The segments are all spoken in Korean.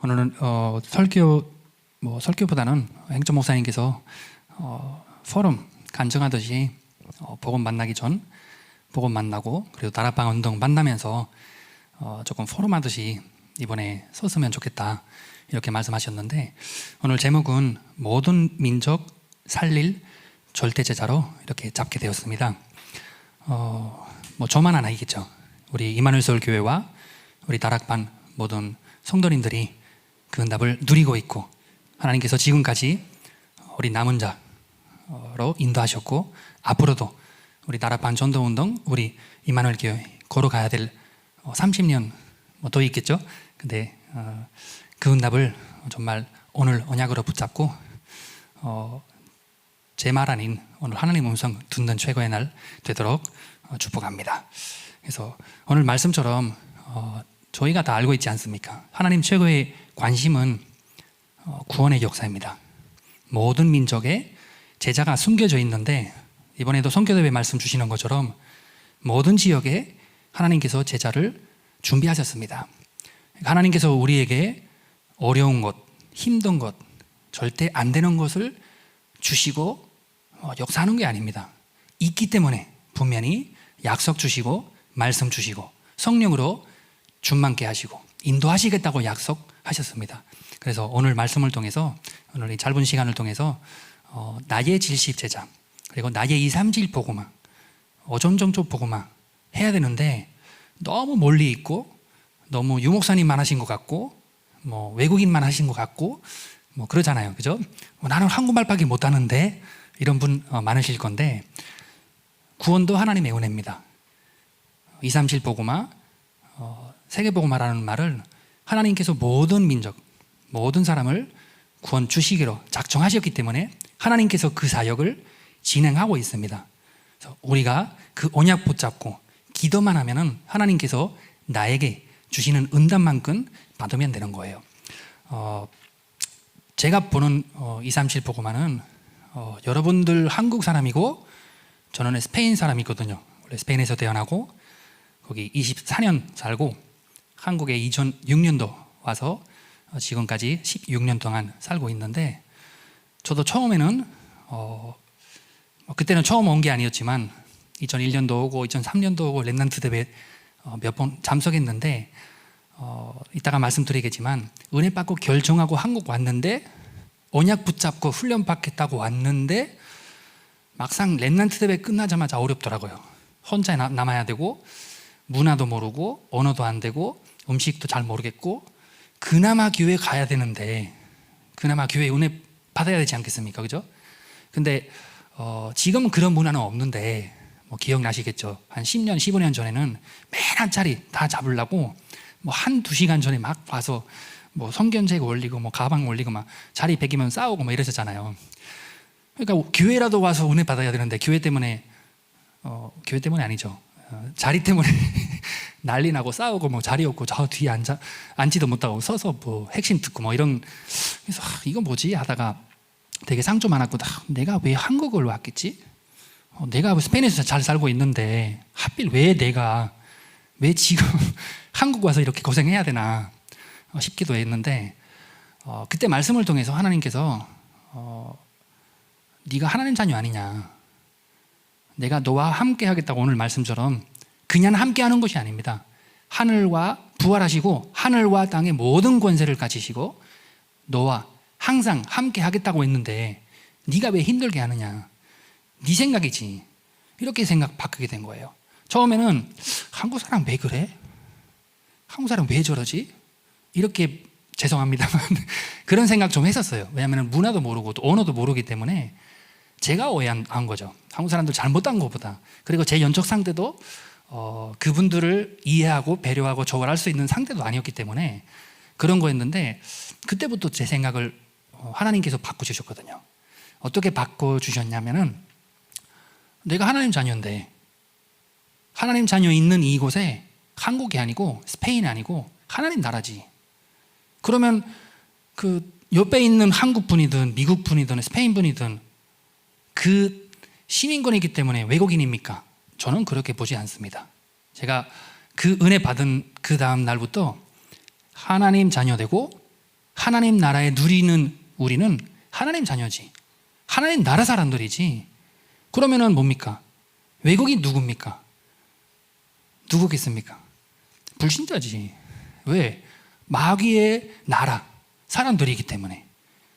오늘은 설교보다는 행정 목사님께서 포럼 간증하듯이 복음 만나기 전 복음 만나고 그리고 다락방 운동 만나면서 조금 포럼하듯이 이번에 썼으면 좋겠다 이렇게 말씀하셨는데, 오늘 제목은 모든 민족 살릴 절대제자로 이렇게 잡게 되었습니다. 저만 아니겠죠. 우리 이마누엘 서울 교회와 우리 다락방 모든 성도님들이 그 응답을 누리고 있고, 하나님께서 지금까지 우리 남은 자로 인도하셨고 앞으로도 우리 다락방 전도운동, 우리 이마누엘 교회 걸어가야 될 30년 더 있겠죠. 근데 그 응답을 정말 오늘 언약으로 붙잡고 제 말 아닌 오늘 하나님 음성 듣는 최고의 날 되도록 축복합니다. 그래서 오늘 말씀처럼 저희가 다 알고 있지 않습니까? 하나님 최고의 관심은 구원의 역사입니다. 모든 민족의 제자가 숨겨져 있는데, 이번에도 선교대회 말씀 주시는 것처럼 모든 지역에 하나님께서 제자를 준비하셨습니다. 하나님께서 우리에게 어려운 것, 힘든 것, 절대 안 되는 것을 주시고 역사하는 게 아닙니다. 있기 때문에 분명히 약속 주시고 말씀 주시고 성령으로 충만케 하시고 인도하시겠다고 약속하셨습니다. 그래서 오늘 말씀을 통해서, 오늘 이 짧은 시간을 통해서 나의 질십 제자, 그리고 나의 2, 3질 복음화, 어점점점 복음화 해야 되는데 너무 멀리 있고 너무 유목사님만 하신 것 같고 외국인만 하신 것 같고 그러잖아요. 그죠? 나는 한국말밖에 못하는데 이런 분 많으실 건데, 구원도 하나님의 은혜입니다. 2, 3질 복음화, 세계복음화라는 말을 하나님께서 모든 민족, 모든 사람을 구원 주시기로 작정하셨기 때문에 하나님께서 그 사역을 진행하고 있습니다. 그래서 우리가 그 언약 붙잡고 기도만 하면은 하나님께서 나에게 주시는 응답만큼 받으면 되는 거예요. 제가 보는 2, 3질 복음화는 여러분들 한국 사람이고 저는 스페인 사람이거든요. 원래 스페인에서 태어나고 거기 24년 살고 한국에 2006년도 와서 지금까지 16년 동안 살고 있는데, 저도 처음에는 그때는 처음 온 게 아니었지만 2001년도 오고 2003년도 오고 렘넌트 대회 몇 번 참석했는데, 이따가 말씀드리겠지만 은혜 받고 결정하고 한국 왔는데 언약 붙잡고 훈련 받겠다고 왔는데 막상 렘넌트 대회 끝나자마자 어렵더라고요. 혼자 남아야 되고 문화도 모르고 언어도 안 되고 음식도 잘 모르겠고, 그나마 교회 가야 되는데 그나마 교회 은혜 받아야 되지 않겠습니까? 그죠? 근데 지금은 그런 문화는 없는데 기억나시겠죠? 한 10년, 15년 전에는 맨 한 자리 다 잡으려고 한두 시간 전에 막 와서 성경책 올리고 가방 올리고 막 자리 베기면 싸우고 이랬었잖아요. 그러니까 교회라도 와서 은혜 받아야 되는데 교회 때문에 아니죠. 자리 때문에 난리 나고 싸우고 자리 없고 저 뒤에 앉지도 못하고 서서 핵심 듣고 이런. 그래서 이거 뭐지 하다가 되게 상처 많았고, 내가 왜 한국을 왔겠지? 내가 스페인에서 잘 살고 있는데 하필 왜 지금 한국 와서 이렇게 고생해야 되나 싶기도 했는데, 그때 말씀을 통해서 하나님께서 네가 하나님 자녀 아니냐, 내가 너와 함께 하겠다고, 오늘 말씀처럼 그냥 함께 하는 것이 아닙니다. 하늘과 부활하시고 하늘과 땅의 모든 권세를 가지시고 너와 항상 함께 하겠다고 했는데 네가 왜 힘들게 하느냐, 네 생각이지, 이렇게 생각 바꾸게 된 거예요. 처음에는 한국 사람 왜 그래? 한국 사람 왜 저러지? 이렇게, 죄송합니다만 그런 생각 좀 했었어요. 왜냐하면 문화도 모르고 또 언어도 모르기 때문에 제가 오해한 거죠. 한국 사람들 잘못한 것보다. 그리고 제 연적 상대도 그분들을 이해하고 배려하고 조언할 수 있는 상대도 아니었기 때문에 그런 거였는데, 그때부터 제 생각을 하나님께서 바꿔주셨거든요. 어떻게 바꿔주셨냐면은, 내가 하나님 자녀인데 하나님 자녀 있는 이곳에 한국이 아니고 스페인이 아니고 하나님 나라지. 그러면 그 옆에 있는 한국 분이든 미국 분이든 스페인 분이든 그 시민권이기 때문에 외국인입니까? 저는 그렇게 보지 않습니다. 제가 그 은혜 받은 그 다음 날부터 하나님 자녀 되고 하나님 나라에 누리는 우리는 하나님 자녀지, 하나님 나라 사람들이지. 그러면은 뭡니까? 외국이 누굽니까? 누구겠습니까? 불신자지. 왜? 마귀의 나라 사람들이기 때문에.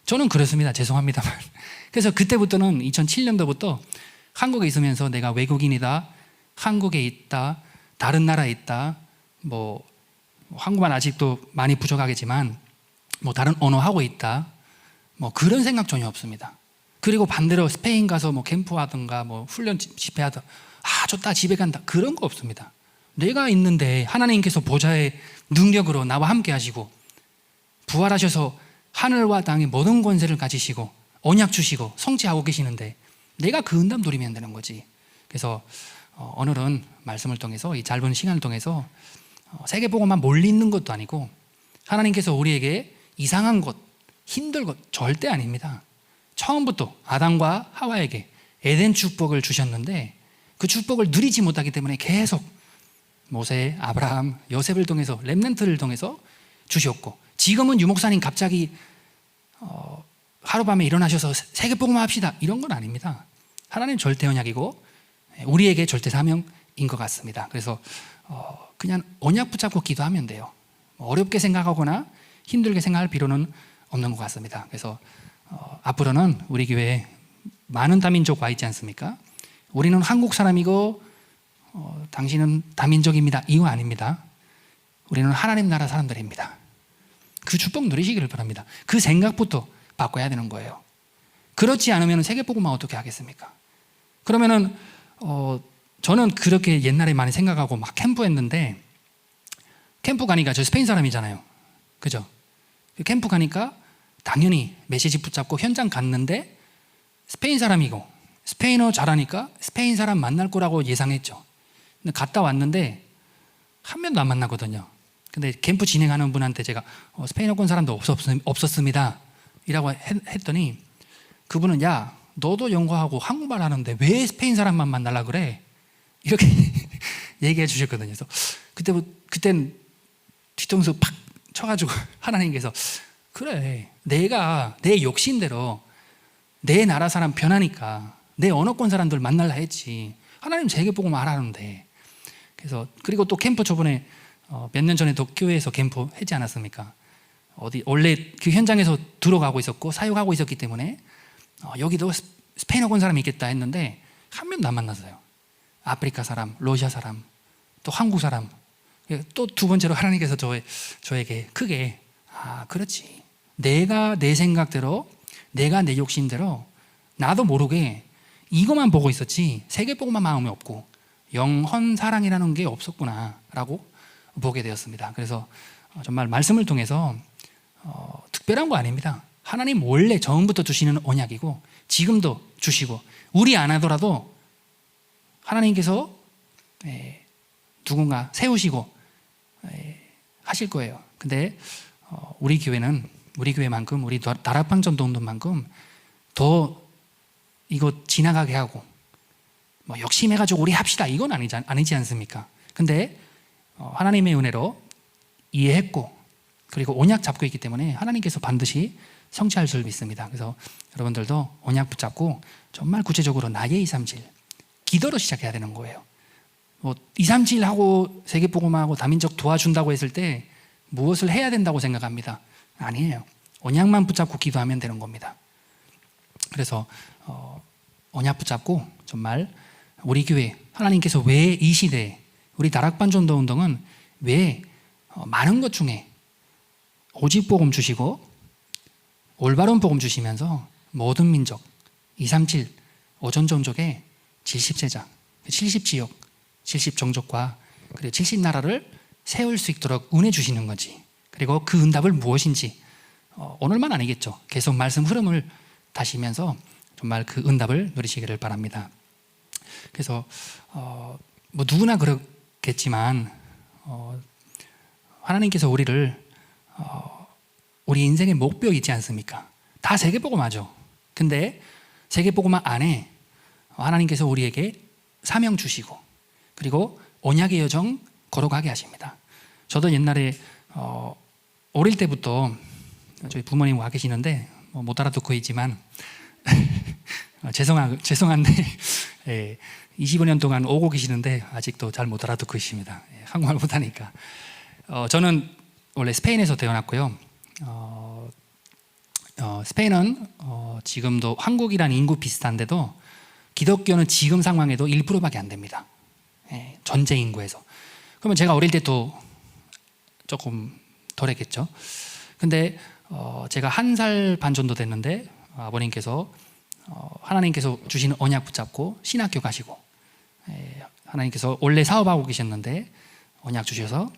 저는 그렇습니다. 죄송합니다만. 그래서 그때부터는 2007년도부터 한국에 있으면서 내가 외국인이다, 한국에 있다, 다른 나라에 있다, 뭐 한국말 아직도 많이 부족하겠지만 뭐 다른 언어 하고 있다, 뭐 그런 생각 전혀 없습니다. 그리고 반대로 스페인 가서 뭐 캠프하든가 뭐 훈련 집회하든 좋다 집에 간다 그런 거 없습니다. 내가 있는데 하나님께서 보좌의 능력으로 나와 함께 하시고 부활하셔서 하늘과 땅의 모든 권세를 가지시고 언약 주시고 성취하고 계시는데 내가 그 응답 누리면 되는 거지. 그래서 오늘은 말씀을 통해서 이 짧은 시간을 통해서 세계복음만 몰리 있는 것도 아니고 하나님께서 우리에게 이상한 것, 힘들 것 절대 아닙니다. 처음부터 아담과 하와에게 에덴 축복을 주셨는데 그 축복을 누리지 못하기 때문에 계속 모세, 아브라함, 요셉을 통해서 렘넌트를 통해서 주셨고 지금은 유목사님 갑자기 하룻밤에 일어나셔서 세계복음 합시다 이런 건 아닙니다. 하나님 절대 언약이고 우리에게 절대 사명인 것 같습니다. 그래서 그냥 언약 붙잡고 기도하면 돼요. 어렵게 생각하거나 힘들게 생각할 필요는 없는 것 같습니다. 그래서 앞으로는 우리 교회에 많은 다민족 와 있지 않습니까? 우리는 한국 사람이고 당신은 다민족입니다. 이거 아닙니다. 우리는 하나님 나라 사람들입니다. 그 축복 누리시기를 바랍니다. 그 생각부터 바꿔야 되는 거예요. 그렇지 않으면 세계복음만 어떻게 하겠습니까? 그러면은 저는 그렇게 옛날에 많이 생각하고 막 캠프했는데 캠프 가니까 저 스페인 사람이잖아요. 그죠? 캠프 가니까 당연히 메시지 붙잡고 현장 갔는데 스페인 사람이고 스페인어 잘하니까 스페인 사람 만날 거라고 예상했죠. 근데 갔다 왔는데 한 명도 안 만나거든요. 근데 캠프 진행하는 분한테 제가 스페인어권 사람도 없었습니다 이라고 했더니 그분은 야 너도 영어하고 한국말 하는데 왜 스페인 사람만 만나려 그래? 이렇게 얘기해 주셨거든요. 그래서 그땐 뒤통수 팍 쳐가지고 하나님께서 그래 내가 내 욕심대로 내 나라 사람 변하니까 내 언어권 사람들 만날라 했지 하나님 세계복음 말하는데. 그래서 그리고 또 캠프 저번에 몇 년 전에도 교회에서 캠프 했지 않았습니까? 원래 그 현장에서 들어가고 있었고 사역하고 있었기 때문에 여기도 스페인어권 사람이 있겠다 했는데 한 명도 안 만났어요. 아프리카 사람, 러시아 사람, 또 한국 사람. 또 두 번째로 하나님께서 저에게 크게 그렇지 내가 내 생각대로 내가 내 욕심대로 나도 모르게 이것만 보고 있었지 세계복음만 마음이 없고 영혼 사랑이라는 게 없었구나 라고 보게 되었습니다. 그래서 정말 말씀을 통해서 특별한 거 아닙니다. 하나님 원래 처음부터 주시는 언약이고 지금도 주시고 우리 안 하더라도 하나님께서 누군가 세우시고 하실 거예요. 근데 우리 교회는 우리 교회만큼 우리 다락방전도운동만큼 더 이거 지나가게 하고 뭐 욕심해가지고 우리 합시다 이건 아니지 않습니까? 근데 하나님의 은혜로 이해했고 그리고 언약 잡고 있기 때문에 하나님께서 반드시 성취할 줄 믿습니다. 그래서 여러분들도 언약 붙잡고 정말 구체적으로 나의 237 기도로 시작해야 되는 거예요. 뭐 237 하고 세계복음하고 다민족 도와준다고 했을 때 무엇을 해야 된다고 생각합니다. 아니에요. 언약만 붙잡고 기도하면 되는 겁니다. 그래서 언약 붙잡고 정말 우리 교회 하나님께서 왜 이 시대에 우리 다락방전도운동은 왜 많은 것 중에 오직 복음 주시고 올바른 복음 주시면서 모든 민족 237 오전종족의 70제자 70지역 70종족과 그리고 70나라를 세울 수 있도록 은혜 주시는 건지 그리고 그 응답을 무엇인지 오늘만 아니겠죠. 계속 말씀 흐름을 다시면서 정말 그 응답을 누리시기를 바랍니다. 그래서 뭐 누구나 그렇겠지만 하나님께서 우리를 우리 인생의 목표 있지 않습니까? 다 세계복음하죠. 근데 세계복음 안에 하나님께서 우리에게 사명 주시고 그리고 언약의 여정 걸어가게 하십니다. 저도 옛날에 어릴 때부터 저희 부모님 와 계시는데 못 알아듣고 있지만 죄송한데 25년 동안 오고 계시는데 아직도 잘 못 알아듣고 있습니다. 한국말 못하니까. 저는 원래 스페인에서 태어났고요. 스페인은 지금도 한국이란 인구 비슷한데도 기독교는 지금 상황에도 1%밖에 안 됩니다. 전체 인구에서. 그러면 제가 어릴 때도 조금 덜했겠죠. 근데 제가 1살 반 정도 됐는데 아버님께서 하나님께서 주신 언약 붙잡고 신학교 가시고, 하나님께서 원래 사업하고 계셨는데 언약 주셔서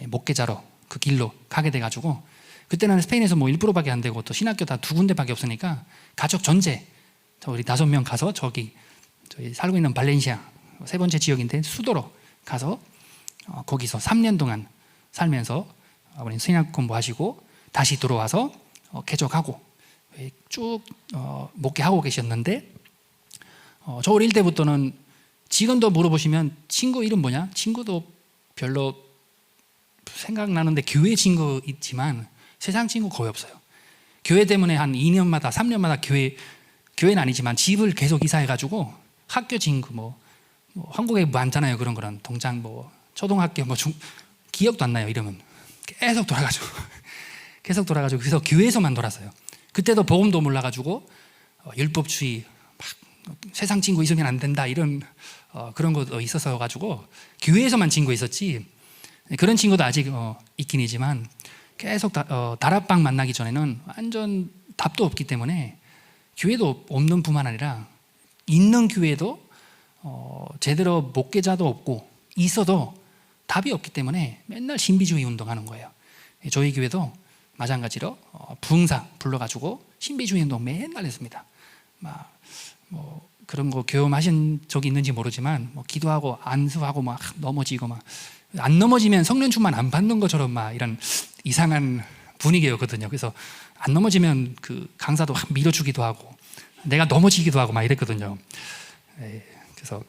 목회자로 그 길로 가게 돼가지고, 그때는 스페인에서 뭐 1%밖에 안 되고 또 신학교 다 2군데밖에 없으니까 가족 전체 우리 5명 가서 저희 살고 있는 발렌시아 3번째 지역인데 수도로 가서 거기서 3년 동안 살면서 아버님 신학 공부하시고 다시 들어와서 개척하고 쭉 목회하고 계셨는데, 저 어릴 때부터는 지금도 물어보시면 친구 이름 뭐냐? 친구도 별로 생각나는데 교회 친구 있지만 세상 친구 거의 없어요. 교회 때문에 한 2년마다 3년마다 교회는 아니지만 집을 계속 이사해가지고 학교 친구 뭐 한국에 많잖아요. 그런 거는 동장 초등학교 기억도 안 나요. 이름은 계속 돌아가지고 그래서 교회에서만 돌았어요. 그때도 복음도 몰라가지고 율법주의 막 세상 친구 있으면 안 된다 이런 그런 것도 있어서 가지고 교회에서만 친구 있었지, 그런 친구도 아직 있긴이지만 계속 다락방 만나기 전에는 완전 답도 없기 때문에 교회도 없는 뿐만 아니라 있는 교회도 제대로 목회자도 없고 있어도 답이 없기 때문에 맨날 신비주의 운동하는 거예요. 저희 교회도 마찬가지로 부흥사 불러가지고 신비주의 운동 맨날 했습니다. 그런 거 경험하신 적이 있는지 모르지만 기도하고 안수하고 막 넘어지고 막 안 넘어지면 성령 충만 안 받는 것처럼 막 이런 이상한 분위기였거든요. 그래서 안 넘어지면 그 강사도 밀어주기도 하고 내가 넘어지기도 하고 막 이랬거든요. 그래서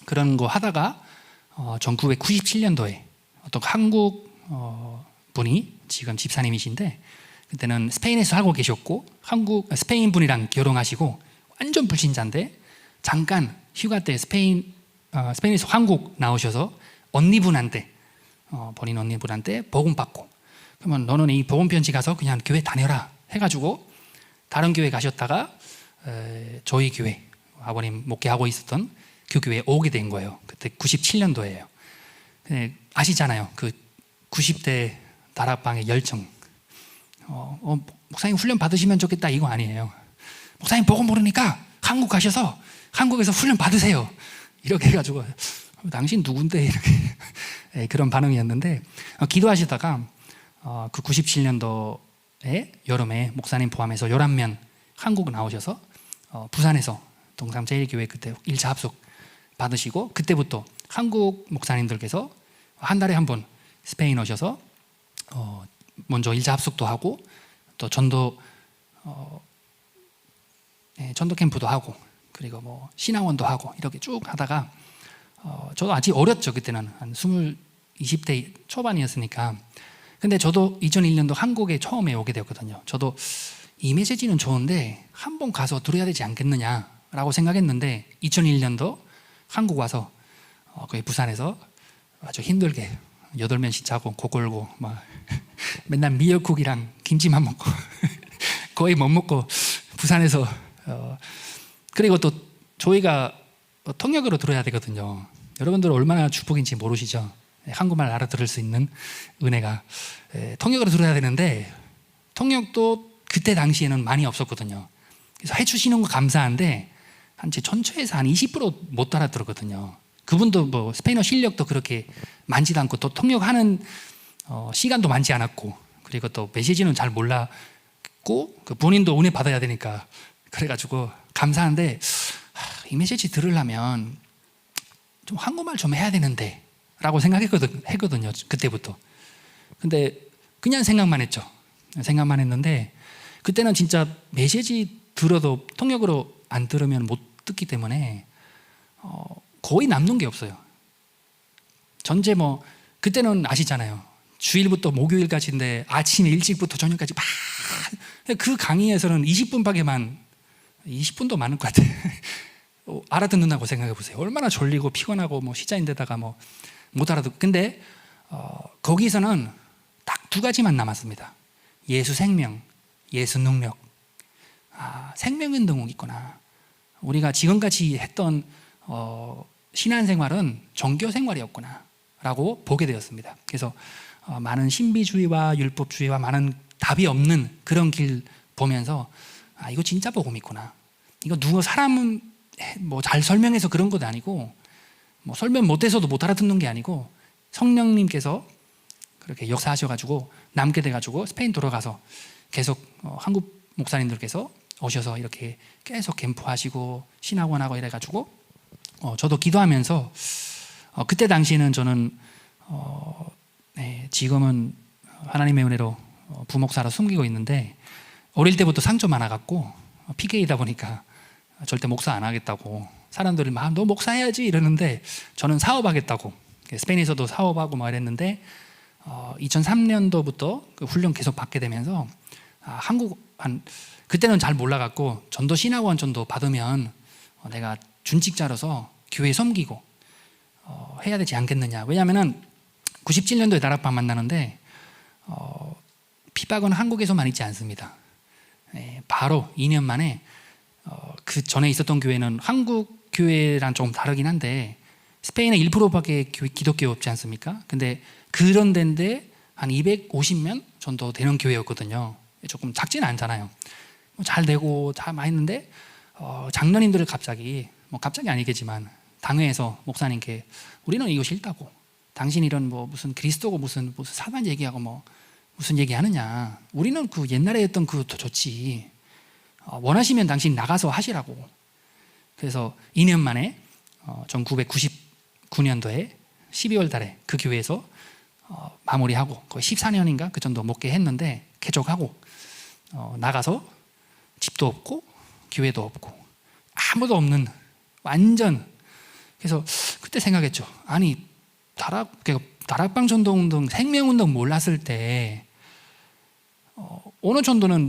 그런 거 하다가 1997년도에 어떤 한국 분이 지금 집사님이신데, 그때는 스페인에서 살고 계셨고 스페인 분이랑 결혼하시고 완전 불신자인데 잠깐 휴가 때 스페인에서 한국 나오셔서 언니분한테 본인 언니분한테 복음 받고, 그러면 너는 이 복음 편지 가서 그냥 교회 다녀라 해가지고 다른 교회 가셨다가 저희 교회 아버님 목회하고 있었던 그 교회에 오게 된 거예요. 그때 97년도예요. 아시잖아요. 그 90대 다락방의 열정. 목사님 훈련 받으시면 좋겠다 이거 아니에요. 목사님 복음 모르니까 한국 가셔서 한국에서 훈련 받으세요. 이렇게 해가지고 당신 누군데 이렇게 그런 반응이었는데, 기도하시다가 그 97년도에 여름에 목사님 포함해서 11명 한국 나오셔서 부산에서 동삼제일교회 그때 1차 합숙 받으시고, 그때부터 한국 목사님들께서 한 달에 한 번 스페인 오셔서 먼저 1차 합숙도 하고 또 전도 캠프도 하고 그리고 신앙원도 하고 이렇게 쭉 하다가 저도 아직 어렸죠. 그때는 한 20대 초반이었으니까. 근데 저도 2001년도 한국에 처음에 오게 되었거든요. 저도 이 메시지는 좋은데 한번 가서 들어야 되지 않겠느냐라고 생각했는데 2001년도 한국 와서 거기 부산에서 아주 힘들게 8명씩 자고 고골고 막 맨날 미역국이랑 김치만 먹고 거의 못 먹고 부산에서 그리고 또 저희가 통역으로 들어야 되거든요. 여러분들 얼마나 축복인지 모르시죠? 한국말 알아들을 수 있는 은혜가 통역으로 들어야 되는데 통역도 그때 당시에는 많이 없었거든요. 그래서 해주시는 거 감사한데 제 전체에서 한 20%못 알아들었거든요. 그분도 스페인어 실력도 그렇게 많지도 않고 또 통역하는 시간도 많지 않았고 그리고 또 메시지는 잘 몰랐고 그 본인도 은혜 받아야 되니까 그래가지고 감사한데 이 메시지 들으려면 좀 한국말 좀 해야 되는데 라고 생각했거든요. 그때부터. 근데 그냥 생각만 했죠. 생각만 했는데 그때는 진짜 메시지 들어도 통역으로 안 들으면 못 듣기 때문에 거의 남는 게 없어요. 전체 그때는 아시잖아요. 주일부터 목요일까지인데 아침 일찍부터 저녁까지 막 그 강의에서는 20분밖에만 20분도 많을 것 같아요. 알아듣는다고 생각해 보세요. 얼마나 졸리고 피곤하고 뭐 시자인데다가 뭐 못 알아듣고. 근데 거기서는 딱 두 가지만 남았습니다. 예수 생명, 예수 능력. 생명의 능력이 있구나. 우리가 지금까지 했던 신앙생활은 종교생활이었구나 라고 보게 되었습니다. 그래서 많은 신비주의와 율법주의와 많은 답이 없는 그런 길 보면서 이거 진짜 복음이구나. 이거 누가 사람은 뭐 잘 설명해서 그런 것도 아니고 뭐 설명 못해서도 못 알아듣는 게 아니고 성령님께서 그렇게 역사하셔가지고 남게 돼가지고 스페인 돌아가서 계속 한국 목사님들께서 오셔서 이렇게 계속 캠프하시고 신학원하고 이래가지고 저도 기도하면서 그때 당시에는 저는 지금은 하나님의 은혜로 부목사로 숨기고 있는데 어릴 때부터 상처 많아갖고 PK이다 보니까 절대 목사 안 하겠다고 사람들이 막 너 목사해야지 이러는데 저는 사업하겠다고 스페인에서도 사업하고 막 이랬는데 2003년도부터 그 훈련 계속 받게 되면서 그때는 잘 몰라갖고 전도 신학원 전도 받으면 내가 준직자로서 교회 섬기고 해야 되지 않겠느냐. 왜냐하면 97년도에 나라방 만나는데 핍박은 한국에서만 있지 않습니다. 바로 2년 만에 그 전에 있었던 교회는 한국 교회랑 조금 다르긴 한데 스페인에 1%밖에 기독교 없지 않습니까? 근데 그런 데인데 한 250명 정도 되는 교회였거든요. 조금 작지는 않잖아요. 잘 되고 잘 많이 했는데 장로님들을 갑자기 갑자기 아니겠지만 당회에서 목사님께 우리는 이거 싫다고 당신 이런 뭐 무슨 그리스도고 무슨 사단 얘기하고 뭐 무슨 얘기하느냐. 우리는 그 옛날에 했던 그거 좋지. 원하시면 당신 나가서 하시라고. 그래서 2년 만에 1999년도에 12월 달에 그 교회에서 마무리하고 거의 14년인가 그 정도 목회 했는데 개족하고 나가서 집도 없고 교회도 없고 아무도 없는 완전. 그래서 그때 생각했죠. 아니 다락방 전도운동 생명운동 몰랐을 때 어느 정도는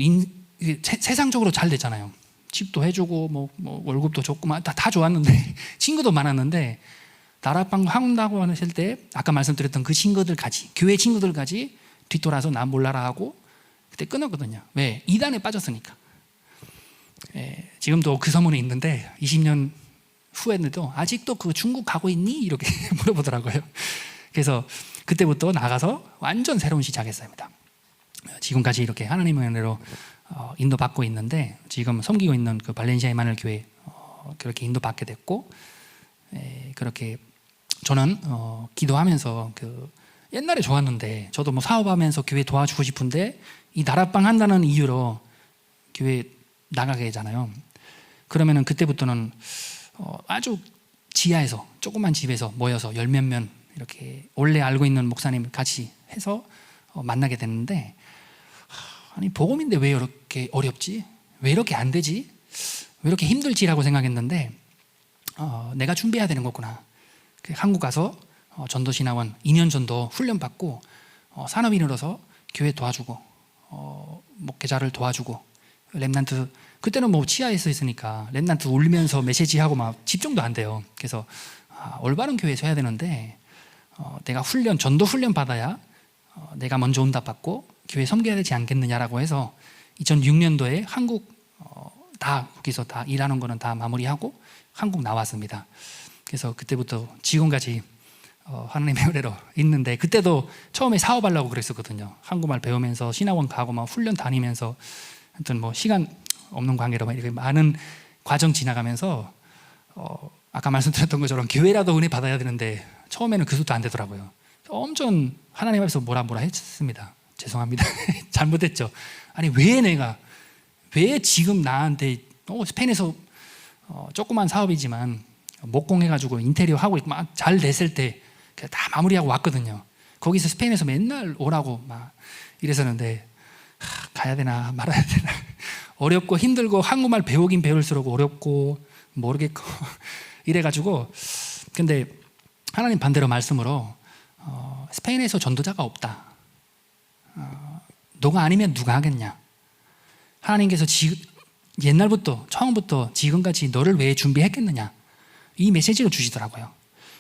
세상적으로 잘 됐잖아요. 집도 해주고 뭐 월급도 좋고 다 좋았는데 친구도 많았는데 다락방 한다고 하실 때 아까 말씀드렸던 그 친구들까지 교회 친구들까지 뒤돌아서 나 몰라라 하고 그때 끊었거든요. 왜? 이단에 빠졌으니까. 지금도 그 소문이 있는데 20년 후에도 아직도 그 중국 가고 있니? 이렇게 물어보더라고요. 그래서 그때부터 나가서 완전 새로운 시작했습니다. 지금까지 이렇게 하나님의 은혜로 인도받고 있는데 지금 섬기고 있는 그 발렌시아 이마누엘 교회 그렇게 인도받게 됐고 그렇게 저는 기도하면서 그 옛날에 좋았는데 저도 뭐 사업하면서 교회 도와주고 싶은데 이 나라방 한다는 이유로 교회 나가게 되잖아요. 그러면은 그때부터는 아주 지하에서 조그만 집에서 모여서 열 몇명 이렇게 원래 알고 있는 목사님 같이 해서 만나게 됐는데 아니 복음인데 왜 이렇게 어렵지? 왜 이렇게 안 되지? 왜 이렇게 힘들지라고 생각했는데 내가 준비해야 되는 거구나. 한국 가서 전도신학원 2년 정도 훈련받고 산업인으로서 교회 도와주고 목회자를 도와주고 렘넌트 그때는 뭐 치아에서 있으니까 렘넌트 울면서 메시지하고 막 집중도 안 돼요. 그래서 올바른 교회에서 해야 되는데 내가 전도 훈련 받아야 내가 먼저 응답받고 교회 섬겨야 되지 않겠느냐라고 해서 2006년도에 한국 다 거기서 다 일하는 거는 다 마무리하고 한국 나왔습니다. 그래서 그때부터 지금까지 하나님의 은혜로 있는데 그때도 처음에 사업하려고 그랬었거든요. 한국말 배우면서 신학원 가고 막 훈련 다니면서 하여튼 뭐 시간 없는 관계로 이렇게 많은 과정 지나가면서 아까 말씀드렸던 것처럼 교회라도 은혜 받아야 되는데 처음에는 그 수도 안 되더라고요. 엄청 하나님 앞에서 뭐라 했습니다. 죄송합니다. 잘못했죠. 아니 왜 지금 나한테 스페인에서 조그만 사업이지만 목공해가지고 인테리어 하고 있고 막 잘 됐을 때 다 마무리하고 왔거든요. 거기서 스페인에서 맨날 오라고 막 이랬었는데 가야 되나 말아야 되나 어렵고 힘들고 한국말 배우긴 배울수록 어렵고 모르겠고 이래가지고 근데 하나님 반대로 말씀으로 스페인에서 전도자가 없다. 너가 아니면 누가 하겠냐. 하나님께서 옛날부터 처음부터 지금까지 너를 왜 준비했겠느냐, 이 메시지를 주시더라고요.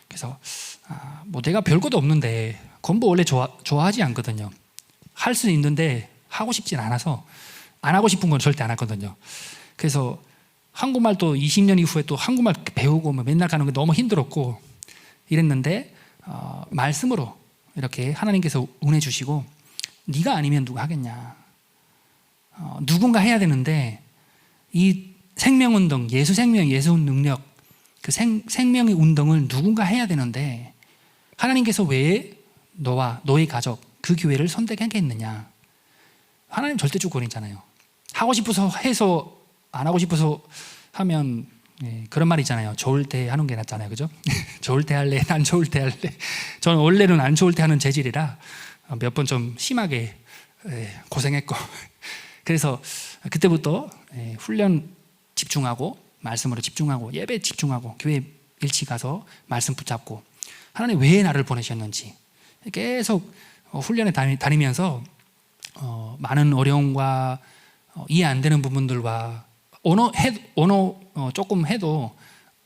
그래서 뭐 내가 별것도 없는데 공부 원래 좋아하지 않거든요. 할 수 있는데 하고 싶진 않아서 안 하고 싶은 건 절대 안 하거든요. 그래서 한국말 또 20년 이후에 또 한국말 배우고 뭐 맨날 가는 게 너무 힘들었고 이랬는데 말씀으로 이렇게 하나님께서 은혜 주시고, 네가 아니면 누가 하겠냐, 누군가 해야 되는데 이 생명운동, 예수 생명, 예수 능력, 그 생명의 운동을 누군가 해야 되는데 하나님께서 왜 너와 너의 가족, 그 교회를 선택하겠느냐. 하나님 절대 주권이잖아요. 하고 싶어서 해서 안 하고 싶어서 하면, 그런 말 있잖아요. 좋을 때 하는 게 낫잖아요, 그죠? 좋을 때 할래, 난 좋을 때 할래. 저는 원래는 안 좋을 때 하는 재질이라 몇 번 좀 심하게 고생했고 그래서 그때부터 훈련 집중하고, 말씀으로 집중하고, 예배 집중하고, 교회 일치 가서 말씀 붙잡고, 하나님 왜 나를 보내셨는지 계속 훈련에 다니면서 많은 어려움과 이해 안 되는 부분들과 언어 조금 해도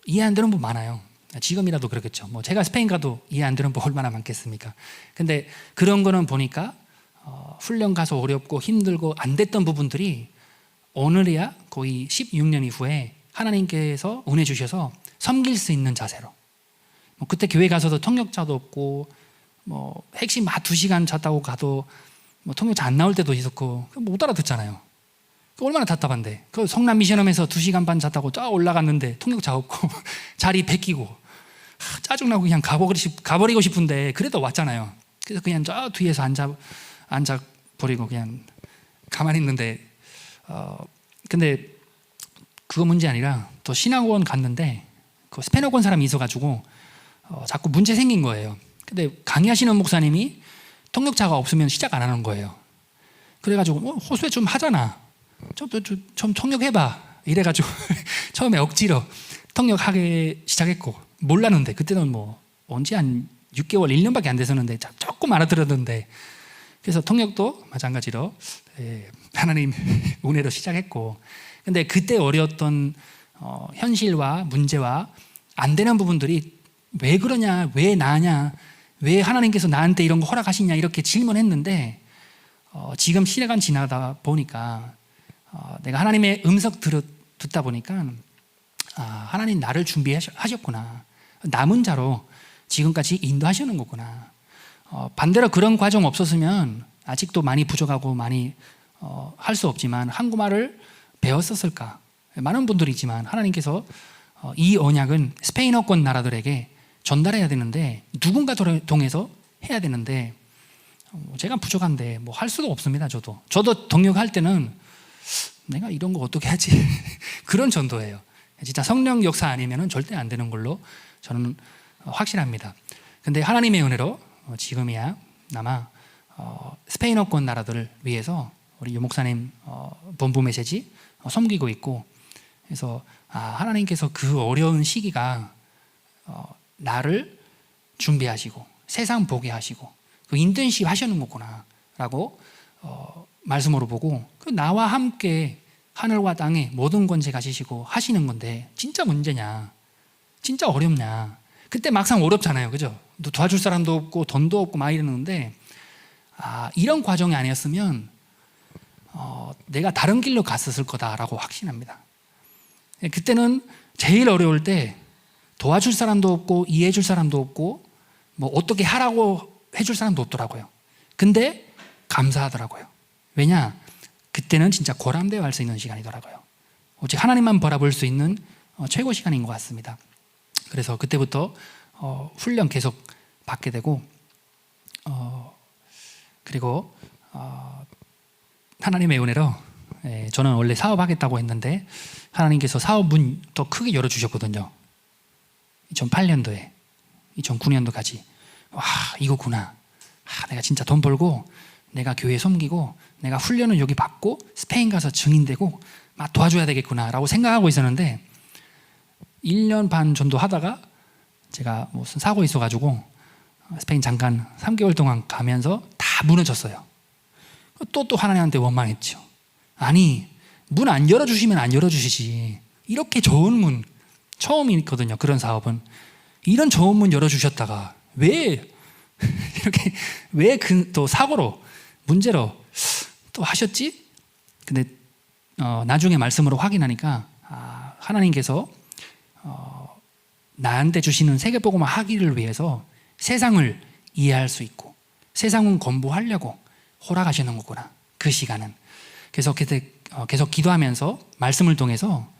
이해 안 되는 부분 많아요. 지금이라도 그렇겠죠. 뭐 제가 스페인 가도 이해 안 되는 부분 얼마나 많겠습니까? 근데 그런 거는 보니까 훈련 가서 어렵고 힘들고 안 됐던 부분들이 오늘이야 거의 16년 이후에 하나님께서 은혜 주셔서 섬길 수 있는 자세로, 뭐 그때 교회 가서도 통역자도 없고 뭐 핵심 2시간 잤다고 가도 뭐 통역자 안 나올 때도 있었고 못 알아듣잖아요. 얼마나 답답한데. 그 성남 미션홈에서 2시간 반 잤다고 쫙 올라갔는데 통역자 없고 자리 베끼고 짜증나고 그냥 가버리고 싶은데 그래도 왔잖아요. 그래서 그냥 저 뒤에서 앉아 버리고 그냥 가만히 있는데, 근데 그거 문제 아니라 또 신학원 갔는데 그 스페인어권 사람이 있어가지고 자꾸 문제 생긴 거예요. 근데 강의하시는 목사님이 통역자가 없으면 시작 안 하는 거예요. 그래가지고 호수에 좀 하잖아, 좀 통역해봐 이래가지고 처음에 억지로 통역하기 시작했고, 몰랐는데 그때는 뭐 언제 한 6개월 1년밖에 안 됐었는데 조금 알아들었는데, 그래서 통역도 마찬가지로 하나님 은혜로 시작했고, 근데 그때 어려웠던 현실과 문제와 안 되는 부분들이 왜 그러냐, 왜 나냐, 왜 하나님께서 나한테 이런 거 허락하시냐 이렇게 질문했는데, 지금 시간 지나다 보니까 내가 하나님의 음성 듣다 보니까 하나님 나를 준비하셨구나, 남은 자로 지금까지 인도하시는 거구나. 반대로 그런 과정 없었으면 아직도 많이 부족하고 많이 할 수 없지만 한국말을 배웠었을까. 많은 분들이 있지만 하나님께서 이 언약은 스페인어권 나라들에게 전달해야 되는데 누군가 통해서 해야 되는데 제가 부족한데 뭐 할 수도 없습니다. 저도 동역할 때는 내가 이런 거 어떻게 하지 그런 전도예요. 진짜 성령 역사 아니면 절대 안 되는 걸로 저는 확실합니다. 근데 하나님의 은혜로 지금이야 아마 스페인어권 나라들을 위해서 우리 유 목사님 본부 메시지 섬기고 있고, 그래서 하나님께서 그 어려운 시기가 나를 준비하시고 세상 보게 하시고 그 인턴십 하시는 거구나 라고 말씀으로 보고, 그 나와 함께 하늘과 땅에 모든 권세 가지시고 하시는 건데 진짜 문제냐, 진짜 어렵냐. 그때 막상 어렵잖아요, 그죠? 도와줄 사람도 없고 돈도 없고 막 이러는데 이런 과정이 아니었으면 내가 다른 길로 갔었을 거다라고 확신합니다. 그때는 제일 어려울 때 도와줄 사람도 없고 이해해 줄 사람도 없고 뭐 어떻게 하라고 해줄 사람도 없더라고요. 근데 감사하더라고요. 왜냐? 그때는 진짜 고람되어 할 수 있는 시간이더라고요. 오직 하나님만 바라볼 수 있는 최고 시간인 것 같습니다. 그래서 그때부터 훈련 계속 받게 되고, 그리고 하나님의 은혜로 저는 원래 사업하겠다고 했는데 하나님께서 사업 문 더 크게 열어주셨거든요. 2008년도에 2009년도까지 이거구나. 내가 진짜 돈 벌고 내가 교회 섬기고 내가 훈련을 여기 받고 스페인 가서 증인되고 막 도와줘야 되겠구나 라고 생각하고 있었는데 1년 반 정도 하다가 제가 무슨 사고 있어가지고 스페인 잠깐 3개월 동안 가면서 다 무너졌어요. 또 하나님한테 원망했죠. 아니 문 안 열어주시면 안 열어주시지. 이렇게 좋은 문, 처음이거든요. 그런 사업은. 이런 좋은 문 열어주셨다가 왜 이렇게 왜 또 사고로 문제로 또 하셨지? 근데 나중에 말씀으로 확인하니까 하나님께서 나한테 주시는 세계복음을 하기를 위해서 세상을 이해할 수 있고 세상은 공부하려고 허락하시는 거구나. 그 시간은. 그래서 계속 기도하면서 말씀을 통해서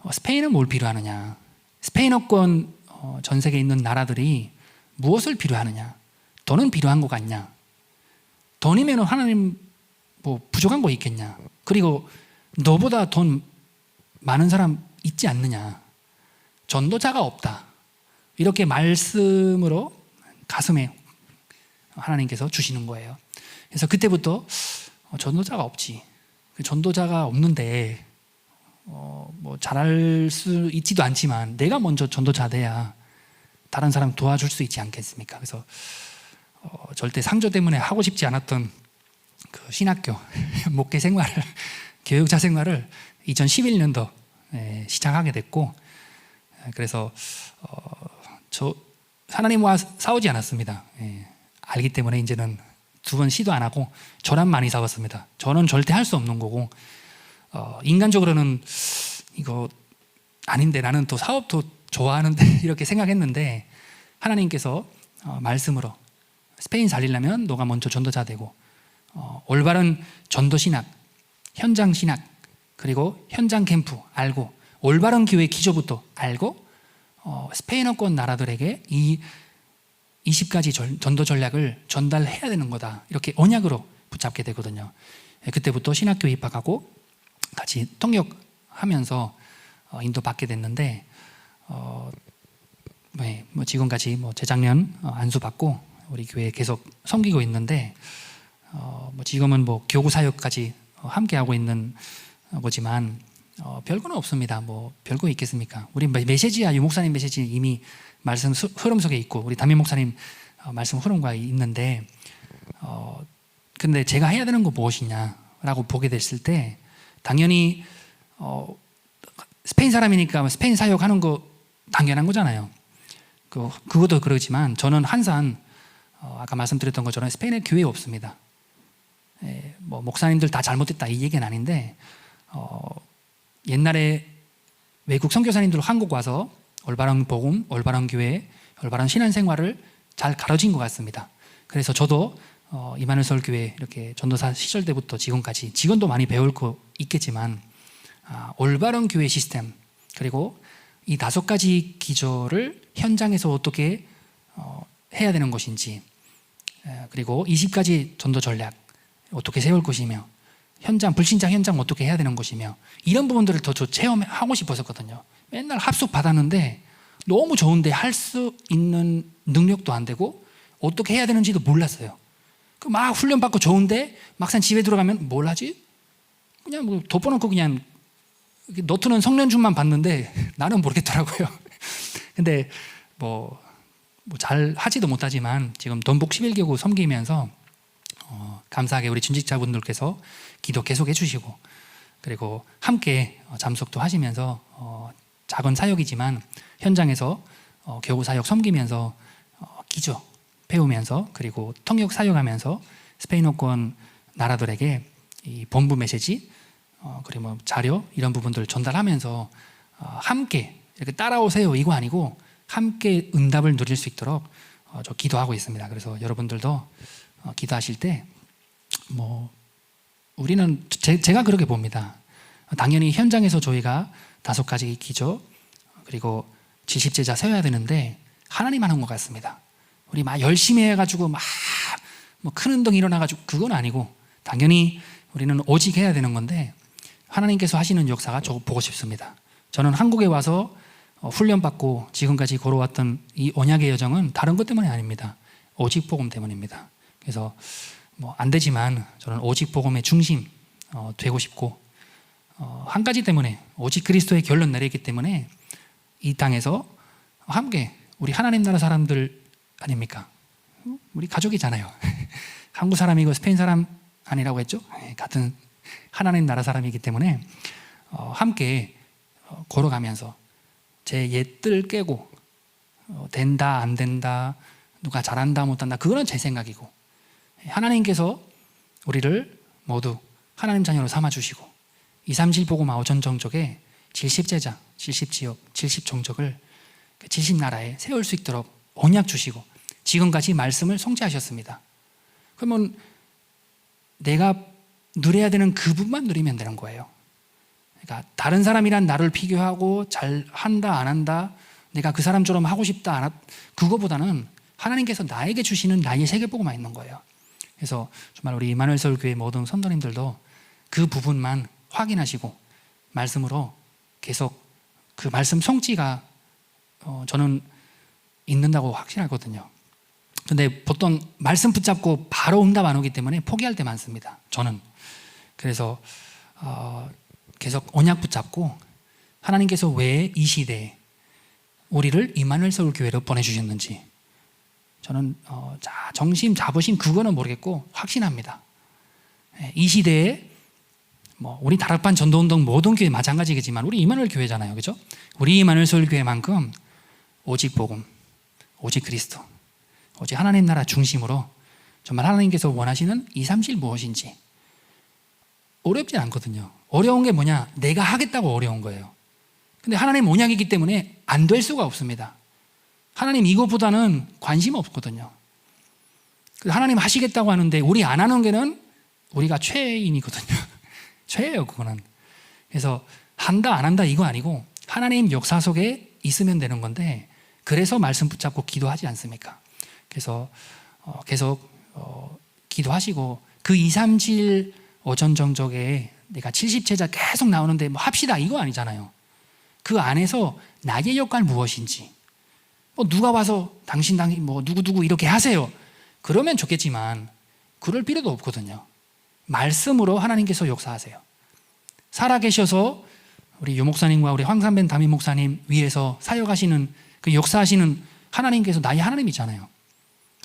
스페인은 뭘 필요하느냐, 스페인어권 전 세계에 있는 나라들이 무엇을 필요하느냐, 돈은 필요한 것 같냐, 돈이면 하나님 뭐 부족한 거 있겠냐, 그리고 너보다 돈 많은 사람 있지 않느냐, 전도자가 없다. 이렇게 말씀으로 가슴에 하나님께서 주시는 거예요. 그래서 그때부터 전도자가 없지. 전도자가 없는데 뭐 잘할 수 있지도 않지만 내가 먼저 전도자 돼야 다른 사람 도와줄 수 있지 않겠습니까? 그래서 절대 상조 때문에 하고 싶지 않았던 그 신학교 목회 생활을 교육자 생활을 2011년도 시작하게 됐고, 그래서 저 하나님과 싸우지 않았습니다. 알기 때문에 이제는 두 번 시도 안 하고 저랑 많이 싸웠습니다. 저는 절대 할 수 없는 거고, 인간적으로는 이거 아닌데 나는 또 사업도 좋아하는데 이렇게 생각했는데 하나님께서 말씀으로 스페인 살리려면 너가 먼저 전도자 되고 올바른 전도 신학, 현장 신학, 그리고 현장 캠프 알고 올바른 교회 기조부터 알고 스페인어권 나라들에게 이 20가지 전도 전략을 전달해야 되는 거다. 이렇게 언약으로 붙잡게 되거든요. 그때부터 신학교에 입학하고 같이 통역하면서 인도받게 됐는데 뭐 지금까지 뭐 재작년 안수받고 우리 교회에 계속 섬기고 있는데 뭐 지금은 뭐 교구 사역까지 함께 하고 있는 거지만 별거는 없습니다. 뭐 별거 있겠습니까? 우리 메시지야, 유 목사님 메시지 이미 말씀 흐름 속에 있고 우리 담임 목사님 말씀 흐름과 있는데 근데 제가 해야 되는 거 무엇이냐라고 보게 됐을 때 당연히 스페인 사람이니까 스페인 사역하는 거 당연한 거잖아요. 그것도 그러지만 저는 항상 아까 말씀드렸던 것처럼 스페인에 교회 없습니다. 뭐 목사님들 다 잘못됐다 이 얘기는 아닌데 옛날에 외국 선교사님들 한국 와서 올바른 복음, 올바른 교회, 올바른 신앙생활을 잘 가르친 것 같습니다. 그래서 저도 이마누엘 서울교회 이렇게 전도사 시절 때부터 지금까지 지금도 많이 배울 거 있겠지만 올바른 교회 시스템 그리고 이 5가지 기조를 현장에서 어떻게 해야 되는 것인지 그리고 20가지 전도 전략 어떻게 세울 것이며 현장, 불신자 현장 어떻게 해야 되는 것이며 이런 부분들을 더 체험하고 싶었었거든요. 맨날 합숙 받았는데 너무 좋은데 할 수 있는 능력도 안 되고 어떻게 해야 되는지도 몰랐어요. 막 훈련받고 좋은데 막상 집에 들어가면 뭘 하지? 그냥 뭐 덮어놓고 그냥 너트는 성년준만 봤는데 나는 모르겠더라고요. 근데 뭐 잘 하지도 못하지만 지금 돈복 11개국 섬기면서 감사하게 우리 준직자분들께서 기도 계속 해주시고 그리고 함께 잠석도 하시면서 작은 사역이지만 현장에서 교구 사역 섬기면서 기조 배우면서 그리고 통역 사역하면서 스페인어권 나라들에게 이 본부 메시지 그리고 자료 이런 부분들을 전달하면서 함께 이렇게 따라오세요 이거 아니고 함께 응답을 누릴 수 있도록 저 기도하고 있습니다. 그래서 여러분들도 기도하실 때 뭐 우리는 제가 그렇게 봅니다. 당연히 현장에서 저희가 5가지 기조 그리고 70제자 세워야 되는데 하나님 하는 것 같습니다. 우리 막 열심히 해가지고 막 뭐 큰 운동 일어나가지고 그건 아니고 당연히 우리는 오직 해야 되는 건데 하나님께서 하시는 역사가 저 보고 싶습니다. 저는 한국에 와서 훈련받고 지금까지 걸어왔던 이 언약의 여정은 다른 것 때문이 아닙니다. 오직 복음 때문입니다. 그래서 뭐 안 되지만 저는 오직 복음의 중심 되고 싶고 한 가지 때문에 오직 그리스도의 결론 내리기 때문에 이 땅에서 함께 우리 하나님 나라 사람들 아닙니까? 우리 가족이잖아요. 한국 사람이고 스페인 사람 아니라고 했죠? 같은 하나님 나라 사람이기 때문에 함께 걸어가면서 제 옛들 깨고 된다 안 된다, 누가 잘한다 못한다, 그거는 제 생각이고, 하나님께서 우리를 모두 하나님 자녀로 삼아주시고 237 복음화 오전정족에 70제자, 70지역, 70종족을 70나라에 세울 수 있도록 언약 주시고 지금까지 말씀을 성취하셨습니다. 그러면 내가 누려야 되는 그 부분만 누리면 되는 거예요. 그러니까 다른 사람이란 나를 비교하고 잘한다 안 한다, 내가 그 사람처럼 하고 싶다 안 한다, 그거보다는 하나님께서 나에게 주시는 나의 세계보고만 있는 거예요. 그래서 정말 우리 이마누엘 서울교회 모든 성도님들도 그 부분만 확인하시고 말씀으로 계속 그 말씀 성취가 저는 있는다고 확신하거든요. 근데 보통 말씀 붙잡고 바로 응답 안 오기 때문에 포기할 때 많습니다, 저는. 그래서 계속 언약 붙잡고 하나님께서 왜 이 시대에 우리를 이마누엘 서울교회로 보내주셨는지 저는 정심 자부심 그거는 모르겠고 확신합니다. 이 시대에 우리 다락방 전도운동 모든 교회 마찬가지겠지만 우리 이마누엘 교회잖아요, 그죠? 우리 이마누엘 서울교회만큼 오직 복음, 오직 그리스도, 오직 하나님 나라 중심으로 정말 하나님께서 원하시는 237 무엇인지 어렵지 않거든요. 어려운 게 뭐냐? 내가 하겠다고 어려운 거예요. 근데 하나님 언약이기 때문에 안 될 수가 없습니다. 하나님 이것보다는 관심 없거든요. 하나님 하시겠다고 하는데 우리 안 하는 게는 우리가 죄인이거든요. 죄예요, 그거는. 그래서 한다 안 한다 이거 아니고 하나님 역사 속에 있으면 되는 건데, 그래서 말씀 붙잡고 기도하지 않습니까? 그래서 계속 기도하시고 그 237 오전정족에 내가 70제자 계속 나오는데 합시다 이거 아니잖아요. 그 안에서 나의 역할 무엇인지, 누가 와서 당신 누구 이렇게 하세요 그러면 좋겠지만 그럴 필요도 없거든요. 말씀으로 하나님께서 역사하세요. 살아계셔서 우리 유 목사님과 우리 황산벤 담임 목사님 위에서 사역하시는 그 역사하시는 하나님께서 나의 하나님이잖아요.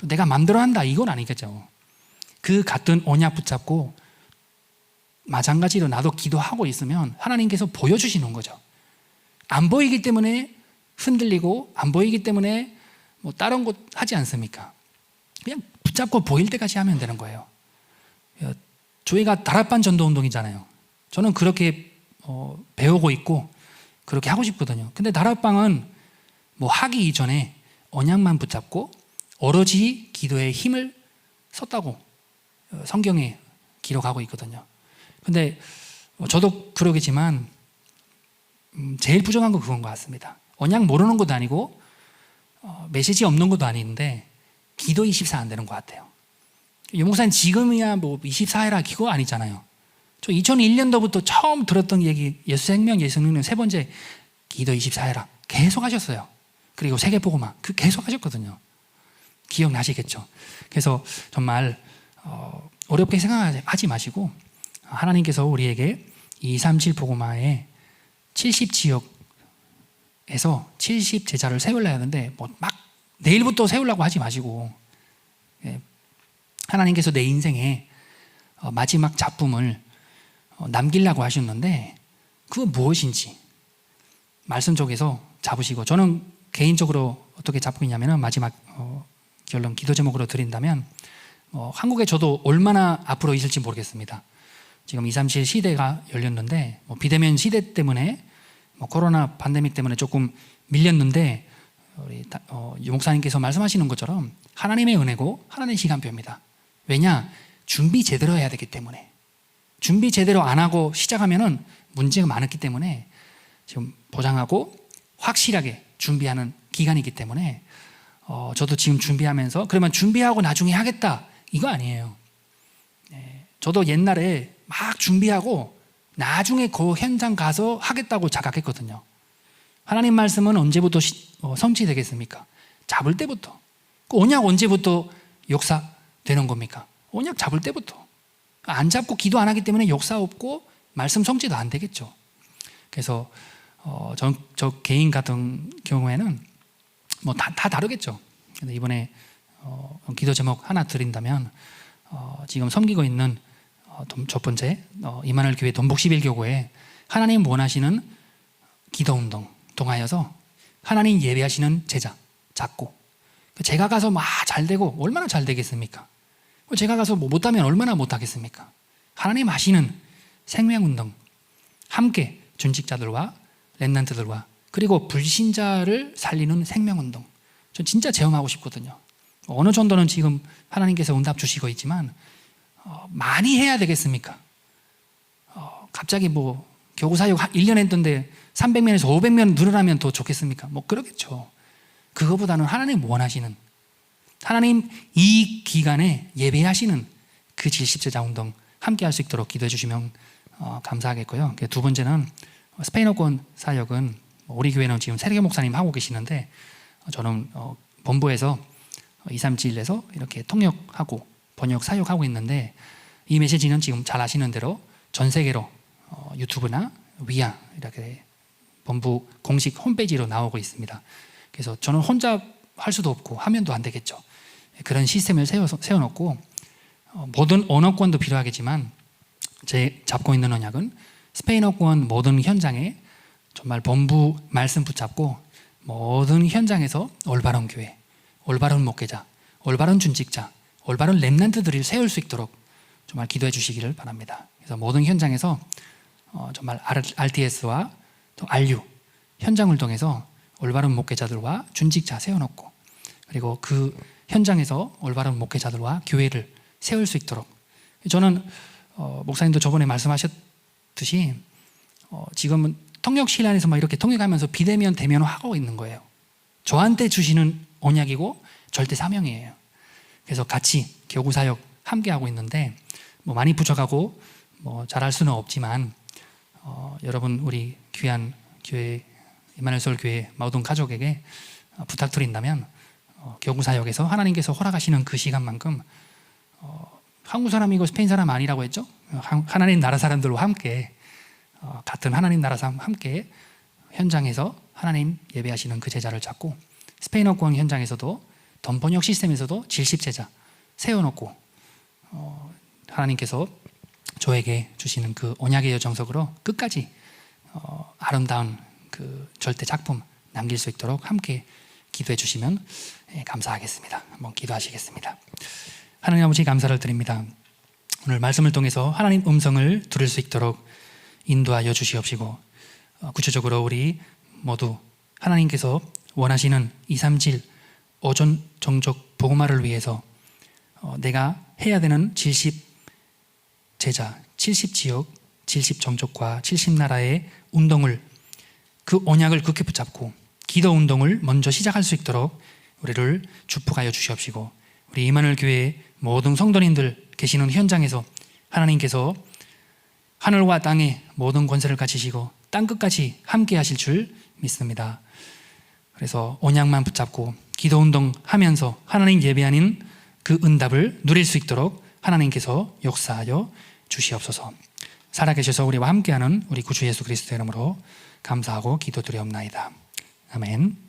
내가 마음대로 한다 이건 아니겠죠. 그 같은 언약 붙잡고 마찬가지로 나도 기도하고 있으면 하나님께서 보여주시는 거죠. 안 보이기 때문에 흔들리고 안 보이기 때문에 다른 곳 하지 않습니까? 그냥 붙잡고 보일 때까지 하면 되는 거예요. 저희가 다락방 전도운동이잖아요. 저는 그렇게 배우고 있고 그렇게 하고 싶거든요. 근데 다락방은 하기 이전에 언약만 붙잡고 오로지 기도에 힘을 썼다고 성경에 기록하고 있거든요. 근데 저도 그러겠지만 제일 부족한 건 그건 것 같습니다. 언약 모르는 것도 아니고 메시지 없는 것도 아닌데 기도 24 안 되는 것 같아요. 유 목사님 지금이야 24 해라 그거 아니잖아요. 저 2001년도부터 처음 들었던 얘기, 예수 생명, 예수 능력 세 번째 기도 24 해라 계속 하셨어요. 그리고 세계보고만 계속 하셨거든요. 기억나시겠죠? 그래서 정말 어렵게 생각하지 마시고 하나님께서 우리에게 237 보고마에 70지역에서 70제자를 세우려 하는데 막 내일부터 세우려고 하지 마시고 하나님께서 내 인생에 마지막 작품을 남기려고 하셨는데 그거 무엇인지 말씀 쪽에서 잡으시고, 저는 개인적으로 어떻게 잡고 있냐면 마지막 결론 기도 제목으로 드린다면 한국에 저도 얼마나 앞으로 있을지 모르겠습니다. 지금 237 시대가 열렸는데 비대면 시대 때문에 코로나 팬데믹 때문에 조금 밀렸는데 우리 유 목사님께서 말씀하시는 것처럼 하나님의 은혜고 하나님의 시간표입니다. 왜냐? 준비 제대로 해야 되기 때문에. 준비 제대로 안 하고 시작하면은 문제가 많았기 때문에 지금 보장하고 확실하게 준비하는 기간이기 때문에 저도 지금 준비하면서, 그러면 준비하고 나중에 하겠다 이거 아니에요. 저도 옛날에 막 준비하고 나중에 그 현장 가서 하겠다고 자각했거든요. 하나님 말씀은 언제부터 성취되겠습니까? 잡을 때부터. 그 언약 언제부터 역사되는 겁니까? 언약 잡을 때부터. 안 잡고 기도 안 하기 때문에 역사 없고 말씀 성취도 안 되겠죠. 그래서 저 개인 같은 경우에는 다 다르겠죠. 근데 이번에 기도 제목 하나 드린다면 지금 섬기고 있는 첫 번째 이만월 교회 돈복 11교구에 하나님 원하시는 기도운동 통하여서 하나님 예배하시는 제자 찾고, 제가 가서 막 잘되고 얼마나 잘 되겠습니까? 제가 가서 못하면 얼마나 못하겠습니까? 하나님 하시는 생명운동, 함께 준직자들과 렘넌트들과 그리고 불신자를 살리는 생명운동, 전 진짜 체험하고 싶거든요. 어느 정도는 지금 하나님께서 응답 주시고 있지만 많이 해야 되겠습니까? 갑자기 교구사역 1년 했던데 300명에서 500명 늘어나면 더 좋겠습니까? 그러겠죠. 그거보다는 하나님 원하시는, 하나님 이 기간에 예배하시는 그 질십제자 운동 함께 할 수 있도록 기도해 주시면 감사하겠고요. 두 번째는 스페인어권 사역은 우리 교회는 지금 세례교 목사님 하고 계시는데, 저는 본부에서 237에서 이렇게 통역하고 번역 사역하고 있는데, 이 메시지는 지금 잘 아시는 대로 전 세계로 유튜브나 위아 이렇게 본부 공식 홈페이지로 나오고 있습니다. 그래서 저는 혼자 할 수도 없고 하면도 안 되겠죠. 그런 시스템을 세워놓고 모든 언어권도 필요하겠지만, 제 잡고 있는 언약은 스페인어권 모든 현장에 정말 본부 말씀 붙잡고 모든 현장에서 올바른 교회, 올바른 목회자, 올바른 준직자, 올바른 렘넌트들을 세울 수 있도록 정말 기도해 주시기를 바랍니다. 그래서 모든 현장에서 정말 RTS와 또 RU 현장을 통해서 올바른 목회자들과 준직자 세워놓고, 그리고 그 현장에서 올바른 목회자들과 교회를 세울 수 있도록, 저는 목사님도 저번에 말씀하셨듯이 지금은 통역실 안에서 막 이렇게 통역하면서 비대면 대면 하고 있는 거예요. 저한테 주시는 언약이고 절대 사명이에요. 그래서 같이 교구사역 함께 하고 있는데 많이 부족하고 잘할 수는 없지만 여러분 우리 귀한 교회 이마누엘 서울 교회 모든 가족에게 부탁드린다면 교구사역에서 하나님께서 허락하시는 그 시간만큼 한국 사람이고 스페인 사람 아니라고 했죠? 하나님 나라 사람들과 함께 같은 하나님 나라 사람 함께 현장에서 하나님 예배하시는 그 제자를 찾고, 스페인어권 현장에서도 덤번역 시스템에서도 질십제자 세워놓고 하나님께서 저에게 주시는 그 언약의 여정석으로 끝까지 아름다운 그 절대 작품 남길 수 있도록 함께 기도해 주시면 감사하겠습니다. 한번 기도하시겠습니다. 하나님 아버지 감사를 드립니다. 오늘 말씀을 통해서 하나님 음성을 들을 수 있도록 인도하여 주시옵시고, 구체적으로 우리 모두 하나님께서 원하시는 237 오전 정적 복음화를 위해서 내가 해야 되는 70 제자, 70 지역, 70 정적과 70 나라의 운동을, 그 언약을 굳게 붙잡고 기도 운동을 먼저 시작할 수 있도록 우리를 축복하여 주시옵시고, 우리 이마누엘 교회 모든 성도님들 계시는 현장에서 하나님께서 하늘과 땅의 모든 권세를 가지시고 땅끝까지 함께 하실 줄 믿습니다. 그래서 언약만 붙잡고 기도 운동 하면서 하나님 예배하는 그 응답을 누릴 수 있도록 하나님께서 역사하여 주시옵소서. 살아계셔서 우리와 함께하는 우리 구주 예수 그리스도의 이름으로 감사하고 기도드리옵나이다. 아멘.